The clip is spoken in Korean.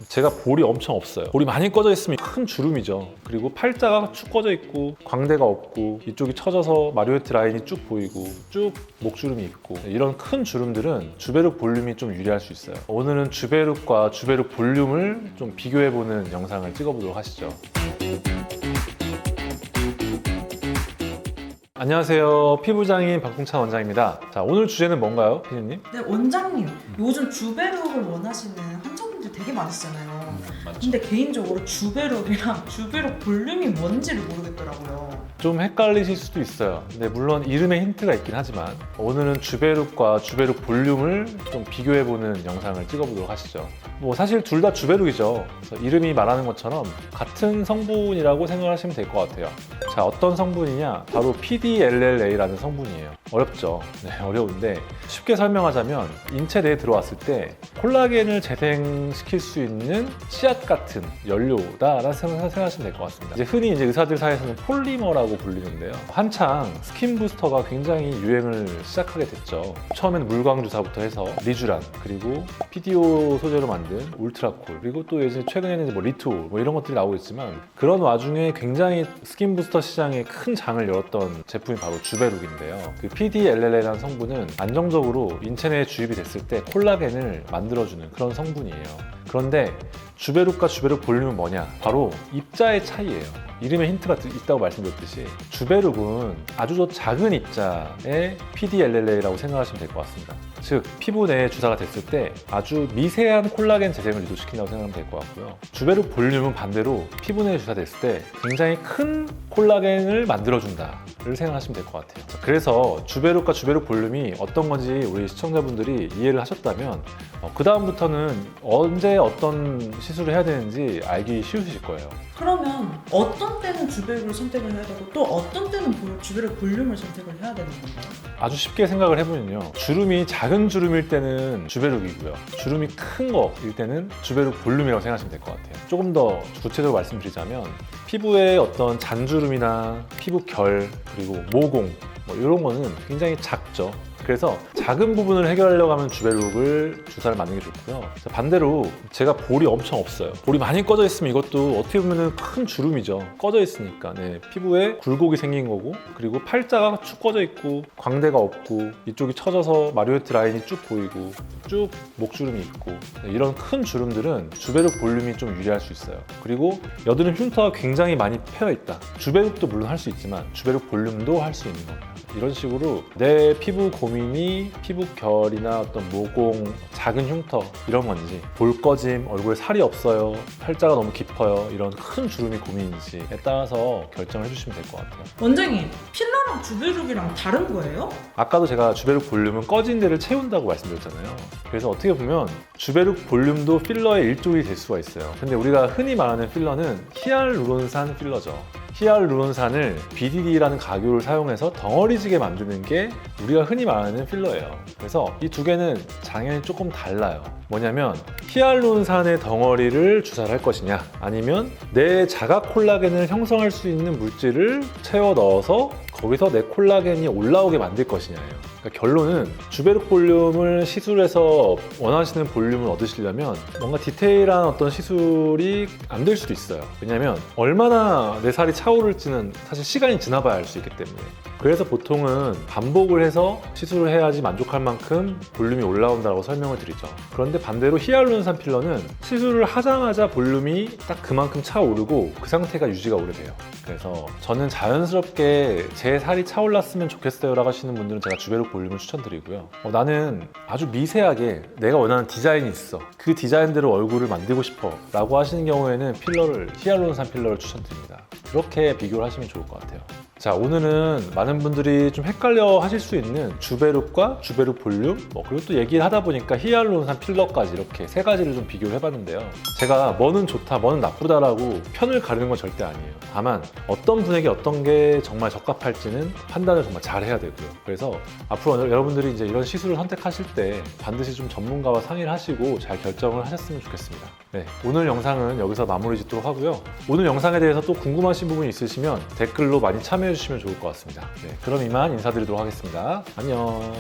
제가 볼이 엄청 없어요. 볼이 많이 꺼져 있으면 큰 주름이죠. 그리고 팔자가 축 꺼져 있고 광대가 없고 이쪽이 처져서 마리오네트 라인이 쭉 보이고 쭉 목주름이 있고 이런 큰 주름들은 주베룩 볼륨이 좀 유리할 수 있어요. 오늘은 주베룩과 주베룩 볼륨을 좀 비교해보는 영상을 찍어보도록 하시죠. 안녕하세요. 피부장인 박봉찬 원장입니다. 자, 오늘 주제는 뭔가요, 피디님? 네, 원장님. 요즘 주베룩을 원하시는 환자분들 되게 많으시잖아요. 맞죠. 근데 개인적으로 주베룩이랑 주베룩 볼륨이 뭔지를 모르겠더라고요. 좀 헷갈리실 수도 있어요. 근데 물론 이름에 힌트가 있긴 하지만 오늘은 주베룩과 주베룩 볼륨을 좀 비교해보는 영상을 찍어보도록 하시죠. 뭐 사실 둘 다 주베룩이죠. 그래서 이름이 말하는 것처럼 같은 성분이라고 생각하시면 될 것 같아요. 자, 어떤 성분이냐? 바로 PDLLA라는 성분이에요. 어렵죠? 네, 어려운데 쉽게 설명하자면 인체 내에 들어왔을 때 콜라겐을 재생시킬 수 있는 씨앗 같은 연료다라는 생각하시면 될 것 같습니다. 이제 흔히 의사들 사이에서는 폴리머라고 불리는데요. 한창 스킨 부스터가 굉장히 유행을 시작하게 됐죠. 처음에는 물광 주사부터 해서 리쥬란, 그리고 PDO 소재로 만든 울트라콜, 그리고 또 요즘 최근에는 뭐 리투 뭐 이런 것들이 나오고 있지만 그런 와중에 굉장히 스킨 부스터 시장에 큰 장을 열었던 제품이 바로 주베룩인데요. 그 PDLLA라는 성분은 안정적으로 인체 내에 주입이 됐을 때 콜라겐을 만들어주는 그런 성분이에요. 그런데 주베룩과 주베룩 볼륨은 뭐냐? 바로 입자의 차이예요. 이름에 힌트가 있다고 말씀드렸듯이 주베룩은 아주 작은 입자의 PDLLA라고 생각하시면 될 것 같습니다. 즉 피부 내에 주사가 됐을 때 아주 미세한 콜라겐 재생을 유도시킨다고 생각하면 될 것 같고요. 주베룩 볼륨은 반대로 피부 내에 주사됐을 때 굉장히 큰 콜라겐을 만들어준다를 생각하시면 될 것 같아요. 그래서 주베룩과 주베룩 볼륨이 어떤 건지 우리 시청자분들이 이해를 하셨다면 그 다음부터는 언제 어떤 시술을 해야 되는지 알기 쉬우실 거예요. 그러면 어떤 때는 주베룩을 선택을 해야 되고 또 어떤 때는 주베룩 볼륨을 선택을 해야 되는 건가요? 아주 쉽게 생각을 해보면요, 주름이 작은 주름일 때는 주베룩이고요, 주름이 큰 거일 때는 주베룩 볼륨이라고 생각하시면 될 것 같아요. 조금 더 구체적으로 말씀드리자면 피부의 어떤 잔주름이나 피부 결, 그리고 모공 뭐 이런 거는 굉장히 작죠. 그래서 작은 부분을 해결하려고 하면 주베룩을 주사를 맞는 게 좋고요. 반대로 제가 볼이 엄청 없어요. 볼이 많이 꺼져 있으면 이것도 어떻게 보면 큰 주름이죠. 꺼져 있으니까. 네, 피부에 굴곡이 생긴 거고, 그리고 팔자가 축 꺼져 있고 광대가 없고 이쪽이 처져서 마리오네트 라인이 쭉 보이고 쭉 목주름이 있고 이런 큰 주름들은 주베룩 볼륨이 좀 유리할 수 있어요. 그리고 여드름 흉터가 굉장히 많이 패여 있다. 주베룩도 물론 할 수 있지만 주베룩 볼륨도 할 수 있는 겁니다. 이런 식으로 내 피부 고민이 피부 결이나 어떤 모공, 작은 흉터 이런 건지, 볼 꺼짐, 얼굴에 살이 없어요, 팔자가 너무 깊어요, 이런 큰 주름이 고민인지에 따라서 결정을 해주시면 될 것 같아요. 원장님, 필러랑 주베룩이랑 다른 거예요? 아까도 제가 주베룩 볼륨은 꺼진 데를 채운다고 말씀드렸잖아요. 그래서 어떻게 보면 주베룩 볼륨도 필러의 일종이 될 수가 있어요. 근데 우리가 흔히 말하는 필러는 히알루론산 필러죠. 히알루론산을 BDD라는 가교를 사용해서 덩어리지게 만드는 게 우리가 흔히 말하는 필러예요. 그래서 이 두 개는 장면이 조금 달라요. 뭐냐면 히알루론산의 덩어리를 주사를 할 것이냐, 아니면 내 자가 콜라겐을 형성할 수 있는 물질을 채워 넣어서 거기서 내 콜라겐이 올라오게 만들 것이냐예요. 그러니까 결론은 주베룩 볼륨을 시술해서 원하시는 볼륨을 얻으시려면 뭔가 디테일한 어떤 시술이 안 될 수도 있어요. 왜냐면 얼마나 내 살이 차오를지는 사실 시간이 지나봐야 알 수 있기 때문에. 그래서 보통은 반복을 해서 시술을 해야지 만족할 만큼 볼륨이 올라온다고 설명을 드리죠. 그런데 반대로 히알루론산 필러는 시술을 하자마자 볼륨이 딱 그만큼 차오르고 그 상태가 유지가 오래돼요. 그래서 저는 자연스럽게 제 살이 차올랐으면 좋겠어요 라고 하시는 분들은 제가 주베룩 볼륨을 추천드리고요. 나는 아주 미세하게 내가 원하는 디자인이 있어, 그 디자인대로 얼굴을 만들고 싶어 라고 하시는 경우에는 히알루론산 필러를 추천드립니다. 그렇게 비교를 하시면 좋을 것 같아요. 자, 오늘은 많은 분들이 좀 헷갈려 하실 수 있는 주베룩과 주베룩 볼륨, 그리고 또 얘기를 하다 보니까 히알루론산 필러까지 이렇게 세 가지를 좀 비교를 해봤는데요. 제가 뭐는 좋다, 뭐는 나쁘다라고 편을 가르는 건 절대 아니에요. 다만 어떤 분에게 어떤 게 정말 적합할지는 판단을 정말 잘 해야 되고요. 그래서 앞으로 여러분들이 이제 이런 시술을 선택하실 때 반드시 좀 전문가와 상의를 하시고 잘 결정을 하셨으면 좋겠습니다. 네, 오늘 영상은 여기서 마무리 짓도록 하고요. 오늘 영상에 대해서 또 궁금하신 부분이 있으시면 댓글로 많이 참여해 주시면 좋을 것 같습니다. 네, 그럼 이만 인사드리도록 하겠습니다. 안녕.